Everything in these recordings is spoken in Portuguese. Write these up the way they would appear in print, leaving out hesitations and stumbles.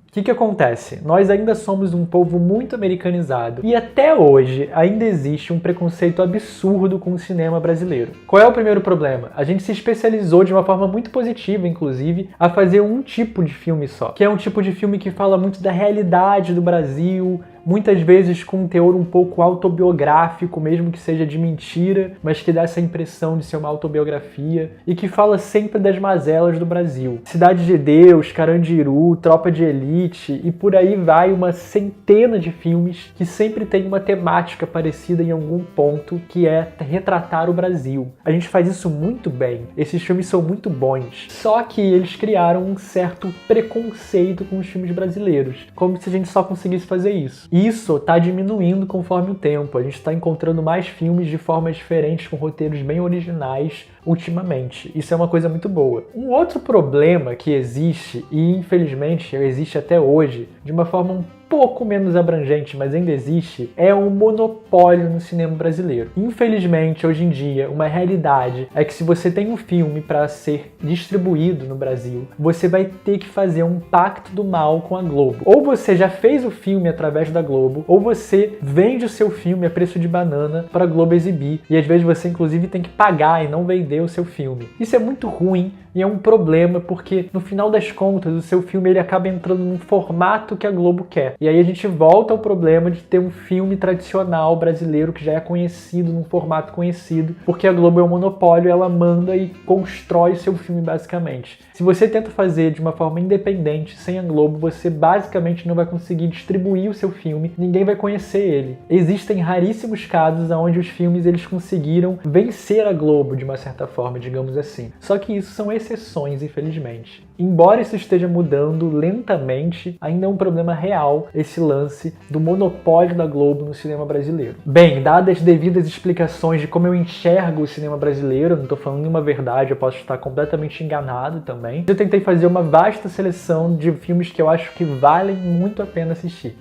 O que acontece? Nós ainda somos um povo muito americanizado e até hoje ainda existe um preconceito absurdo com o cinema brasileiro. Qual é o primeiro problema? A gente se especializou de uma forma muito positiva, inclusive, a fazer um tipo de filme só, que é um tipo de filme que fala muito da realidade do Brasil, muitas vezes com um teor um pouco autobiográfico, mesmo que seja de mentira, mas que dá essa impressão de ser uma autobiografia, e que fala sempre das mazelas do Brasil. Cidade de Deus, Carandiru, Tropa de Elite, e por aí vai uma centena de filmes que sempre tem uma temática parecida em algum ponto, que é retratar o Brasil. A gente faz isso muito bem, esses filmes são muito bons, só que eles criaram um certo preconceito com os filmes brasileiros, como se a gente só conseguisse fazer isso. Isso está diminuindo conforme o tempo, a gente está encontrando mais filmes de formas diferentes, com roteiros bem originais ultimamente. Isso é uma coisa muito boa. Um outro problema que existe, e infelizmente existe até hoje, de uma forma um pouco menos abrangente, mas ainda existe, é um monopólio no cinema brasileiro. Infelizmente, hoje em dia, uma realidade é que se você tem um filme para ser distribuído no Brasil, você vai ter que fazer um pacto do mal com a Globo. Ou você já fez o filme através da Globo, ou você vende o seu filme a preço de banana para a Globo exibir, e às vezes você inclusive tem que pagar e não vender o seu filme. Isso é muito ruim e é um problema porque no final das contas o seu filme ele acaba entrando num formato que a Globo quer. E aí a gente volta ao problema de ter um filme tradicional brasileiro que já é conhecido num formato conhecido, porque a Globo é um monopólio, ela manda e constrói o seu filme basicamente. Se você tenta fazer de uma forma independente, sem a Globo, você basicamente não vai conseguir distribuir o seu filme, ninguém vai conhecer ele. Existem raríssimos casos onde os filmes eles conseguiram vencer a Globo de uma certa forma, digamos assim. Só que isso são exceções, infelizmente. Embora isso esteja mudando lentamente, ainda é um problema real esse lance do monopólio da Globo no cinema brasileiro. Bem, dadas as devidas explicações de como eu enxergo o cinema brasileiro, não estou falando nenhuma verdade, eu posso estar completamente enganado também, eu tentei fazer uma vasta seleção de filmes que eu acho que valem muito a pena assistir.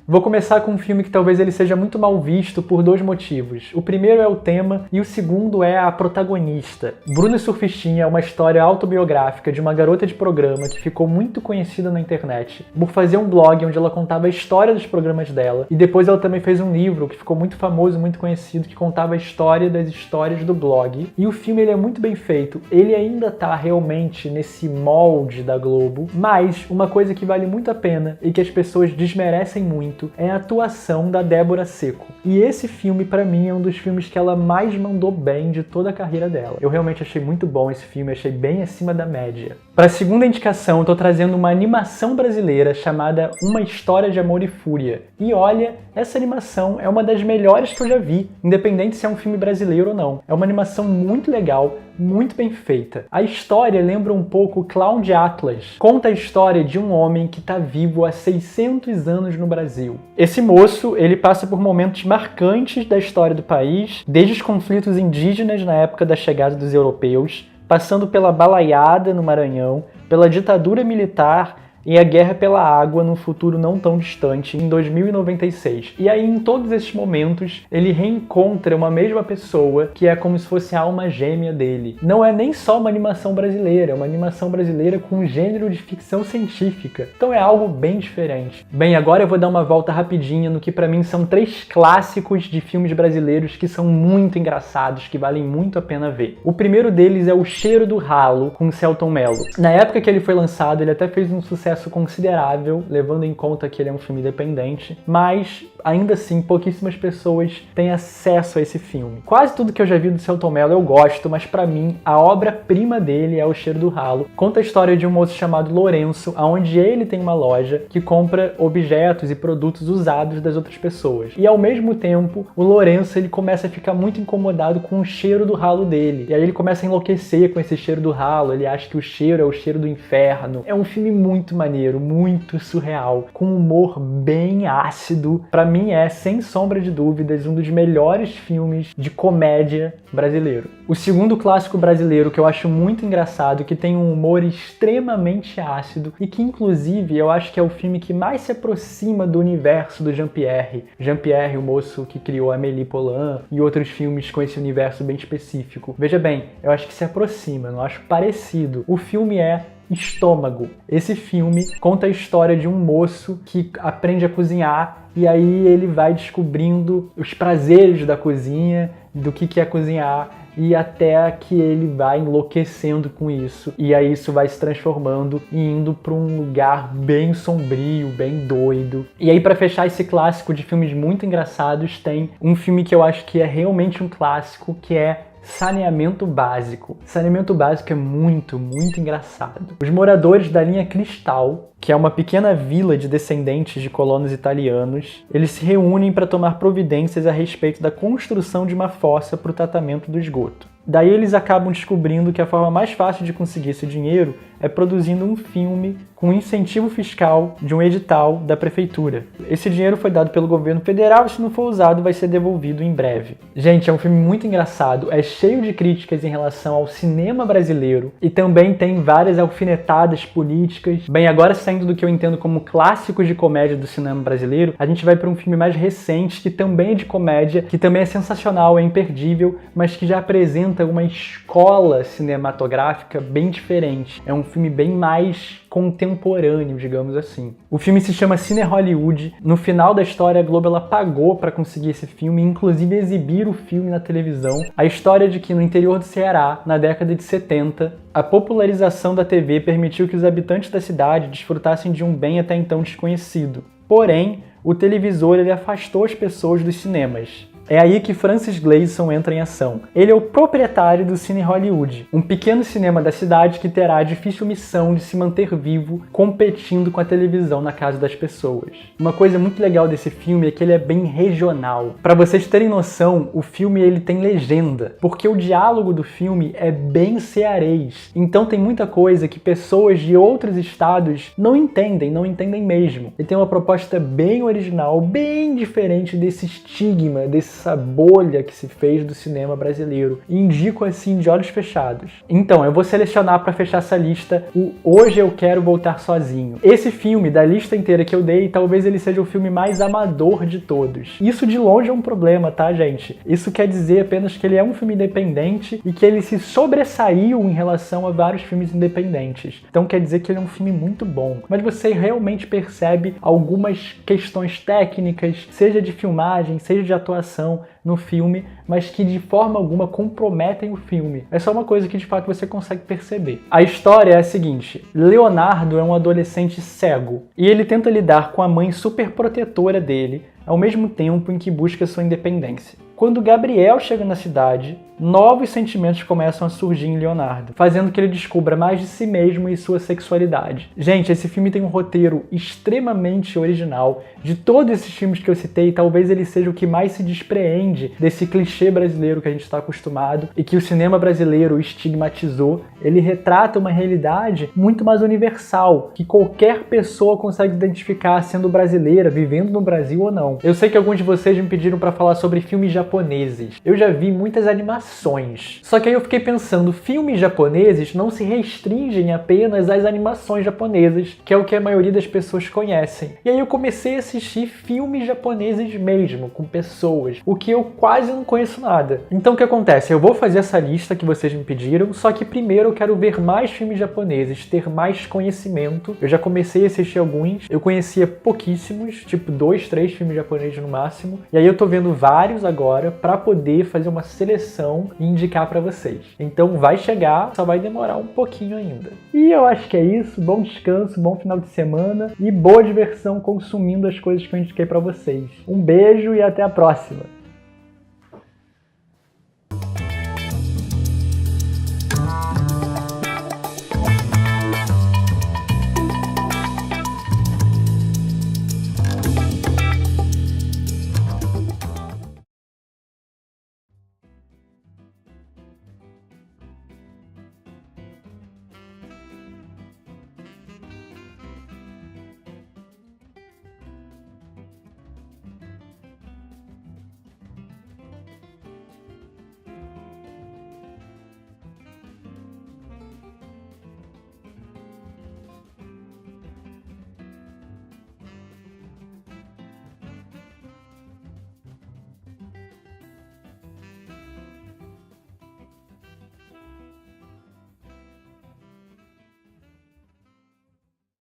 Vou começar com um filme que talvez ele seja muito mal visto por dois motivos. O primeiro é o tema e o segundo é a protagonista. Bruna Surfistinha é uma história autobiográfica de uma garota de programa que ficou muito conhecida na internet por fazer um blog onde ela contava a história dos programas dela, e depois ela também fez um livro que ficou muito famoso, muito conhecido, que contava a história das histórias do blog. E o filme ele é muito bem feito, ele ainda tá realmente nesse molde da Globo, mas uma coisa que vale muito a pena e que as pessoas desmerecem muito é a atuação da Débora Seco. E esse filme, pra mim, é um dos filmes que ela mais mandou bem de toda a carreira dela. Eu realmente achei muito bom esse filme, achei bem acima da média. Pra segunda indicação, eu tô trazendo uma animação brasileira chamada Uma História de Amor e Fúria. E olha, essa animação é uma das melhores que eu já vi, independente se é um filme brasileiro ou não. É uma animação muito legal, muito bem feita. A história lembra um pouco Clown de Atlas. Conta a história de um homem que está vivo há 600 anos no Brasil. Esse moço, ele passa por momentos marcantes da história do país, desde os conflitos indígenas na época da chegada dos europeus, passando pela balaiada no Maranhão, pela ditadura militar e a guerra pela água num futuro não tão distante, em 2096. E aí, em todos esses momentos, ele reencontra uma mesma pessoa que é como se fosse a alma gêmea dele. Não é nem só uma animação brasileira, é uma animação brasileira com um gênero de ficção científica. Então é algo bem diferente. Bem, agora eu vou dar uma volta rapidinha no que pra mim são 3 clássicos de filmes brasileiros que são muito engraçados, que valem muito a pena ver. O primeiro deles é O Cheiro do Ralo, com Selton Mello. Na época que ele foi lançado, ele até fez um sucesso considerável, levando em conta que ele é um filme independente, mas ainda assim pouquíssimas pessoas têm acesso a esse filme. Quase tudo que eu já vi do Selton Mello eu gosto, mas pra mim a obra-prima dele é O Cheiro do Ralo. Conta a história de um moço chamado Lourenço, onde ele tem uma loja que compra objetos e produtos usados das outras pessoas. E ao mesmo tempo, o Lourenço ele começa a ficar muito incomodado com o cheiro do ralo dele. E aí ele começa a enlouquecer com esse cheiro do ralo, ele acha que o cheiro é o cheiro do inferno. É um filme muito maneiro, muito surreal, com um humor bem ácido. Pra mim é, sem sombra de dúvidas, um dos melhores filmes de comédia brasileiro. O segundo clássico brasileiro que eu acho muito engraçado, que tem um humor extremamente ácido e que inclusive eu acho que é o filme que mais se aproxima do universo do Jean-Pierre. Jean-Pierre, o moço que criou Amélie Poulain e outros filmes com esse universo bem específico. Veja bem, eu acho que se aproxima, não acho parecido. O filme é Estômago. Esse filme conta a história de um moço que aprende a cozinhar e aí ele vai descobrindo os prazeres da cozinha, do que é cozinhar, e até que ele vai enlouquecendo com isso. E aí isso vai se transformando e indo para um lugar bem sombrio, bem doido. E aí, para fechar esse clássico de filmes muito engraçados, tem um filme que eu acho que é realmente um clássico, que é Saneamento Básico. Saneamento Básico é muito, muito engraçado. Os moradores da linha Cristal, que é uma pequena vila de descendentes de colonos italianos, eles se reúnem para tomar providências a respeito da construção de uma fossa para o tratamento do esgoto. Daí eles acabam descobrindo que a forma mais fácil de conseguir esse dinheiro é produzindo um filme com incentivo fiscal de um edital da prefeitura. Esse dinheiro foi dado pelo governo federal e, se não for usado, vai ser devolvido em breve. Gente, é um filme muito engraçado, é cheio de críticas em relação ao cinema brasileiro e também tem várias alfinetadas políticas. Bem, agora saindo do que eu entendo como clássicos de comédia do cinema brasileiro, a gente vai para um filme mais recente, que também é de comédia, que também é sensacional, é imperdível, mas que já apresenta uma escola cinematográfica bem diferente. É um filme bem mais contemporâneo, digamos assim. O filme se chama Cine Hollywood. No final da história, a Globo ela pagou para conseguir esse filme, inclusive exibir o filme na televisão. A história é de que no interior do Ceará, na década de 70, a popularização da TV permitiu que os habitantes da cidade desfrutassem de um bem até então desconhecido. Porém, o televisor ele afastou as pessoas dos cinemas. É aí que Francis Gleeson entra em ação. Ele é o proprietário do Cine Hollywood, um pequeno cinema da cidade que terá a difícil missão de se manter vivo competindo com a televisão na casa das pessoas. Uma coisa muito legal desse filme é que ele é bem regional. Para vocês terem noção, o filme ele tem legenda, porque o diálogo do filme é bem cearês. Então tem muita coisa que pessoas de outros estados não entendem mesmo. Ele tem uma proposta bem original, bem diferente desse estigma, dessa bolha que se fez do cinema brasileiro. E indico assim de olhos fechados. Então, eu vou selecionar para fechar essa lista o Hoje Eu Quero Voltar Sozinho. Esse filme, da lista inteira que eu dei, talvez ele seja o filme mais amador de todos. Isso de longe é um problema, tá, gente? Isso quer dizer apenas que ele é um filme independente e que ele se sobressaiu em relação a vários filmes independentes. Então quer dizer que ele é um filme muito bom. Mas você realmente percebe algumas questões técnicas, seja de filmagem, seja de atuação, no filme, mas que de forma alguma comprometem o filme. É só uma coisa que de fato você consegue perceber. A história é a seguinte: Leonardo é um adolescente cego e ele tenta lidar com a mãe superprotetora dele, ao mesmo tempo em que busca sua independência. Quando Gabriel chega na cidade, novos sentimentos começam a surgir em Leonardo, fazendo que ele descubra mais de si mesmo e sua sexualidade. Gente, esse filme tem um roteiro extremamente original. De todos esses filmes que eu citei, talvez ele seja o que mais se despreende desse clichê brasileiro que a gente está acostumado e que o cinema brasileiro estigmatizou. Ele retrata uma realidade muito mais universal, que qualquer pessoa consegue identificar sendo brasileira, vivendo no Brasil ou não. Eu sei que alguns de vocês me pediram para falar sobre filmes japoneses. Eu já vi muitas animações. Só que aí eu fiquei pensando, filmes japoneses não se restringem apenas às animações japonesas, que é o que a maioria das pessoas conhecem. E aí eu comecei a assistir filmes japoneses mesmo, com pessoas, o que eu quase não conheço nada. Então o que acontece? Eu vou fazer essa lista que vocês me pediram, só que primeiro eu quero ver mais filmes japoneses, ter mais conhecimento. Eu já comecei a assistir alguns, eu conhecia pouquíssimos, tipo 2, 3 filmes japoneses no máximo, e aí eu tô vendo vários agora para poder fazer uma seleção e indicar para vocês. Então vai chegar, só vai demorar um pouquinho ainda. E eu acho que é isso. Bom descanso, bom final de semana e boa diversão consumindo as coisas que eu indiquei para vocês. Um beijo e até a próxima!